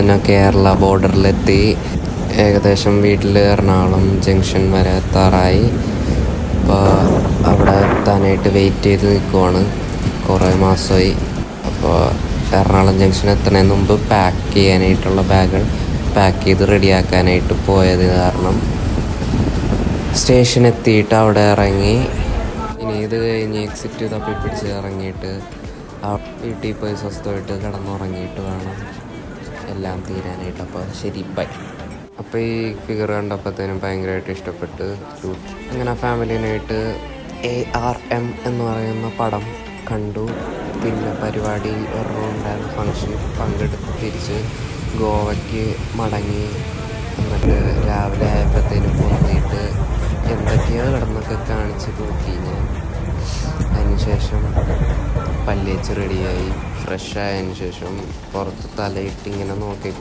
പിന്നെ കേരള ബോർഡറിലെത്തി. ഏകദേശം വീട്ടിൽ എറണാകുളം ജംഗ്ഷൻ വരെ എത്താറായി. അപ്പോൾ അവിടെ എത്താനായിട്ട് വെയിറ്റ് ചെയ്ത് നിൽക്കുവാണ്. കുറേ മാസമായി. അപ്പോൾ എറണാകുളം ജംഗ്ഷൻ എത്തുന്നതിന് മുമ്പ് പാക്ക് ചെയ്യാനായിട്ടുള്ള ബാഗുകൾ പാക്ക് ചെയ്ത് റെഡിയാക്കാനായിട്ട് പോയത് കാരണം സ്റ്റേഷൻ എത്തിയിട്ട് അവിടെ ഇറങ്ങി. ഇനി ഇത് കഴിഞ്ഞ് എക്സിറ്റ് തപ്പി പിടിച്ച് ഇറങ്ങിയിട്ട് വീട്ടിൽ പോയി സ്വസ്ഥമായിട്ട് കിടന്നുറങ്ങിയിട്ട് വേണം എല്ലാം തീരാനായിട്ട്. അപ്പോൾ ശരി, ബൈ. അപ്പോൾ ഈ ഫിഗർ കണ്ടപ്പോഴത്തേനും ഭയങ്കരമായിട്ട് ഇഷ്ടപ്പെട്ട്. അങ്ങനെ ഫാമിലിനായിട്ട് ARM എന്ന് പറയുന്ന പടം കണ്ടു. പിന്നെ പരിപാടി ഒരെണ്ണം ഉണ്ടായിരുന്ന ഫങ്ഷൻ പങ്കെടുത്ത് തിരിച്ച് ഗോവയ്ക്ക് മടങ്ങി. എന്നിട്ട് രാവിലെ ആയപ്പോഴത്തേനും പൊന്നിയിട്ട് എന്തൊക്കെയോ കിടന്നൊക്കെ കാണിച്ച് കൂട്ടി ഞാൻ. അതിനുശേഷം പല്ലേച്ച് റെഡിയായി. ഫ്രഷ് ആയതിനു ശേഷം പുറത്ത് തലയിട്ട് ഇങ്ങനെ നോക്കി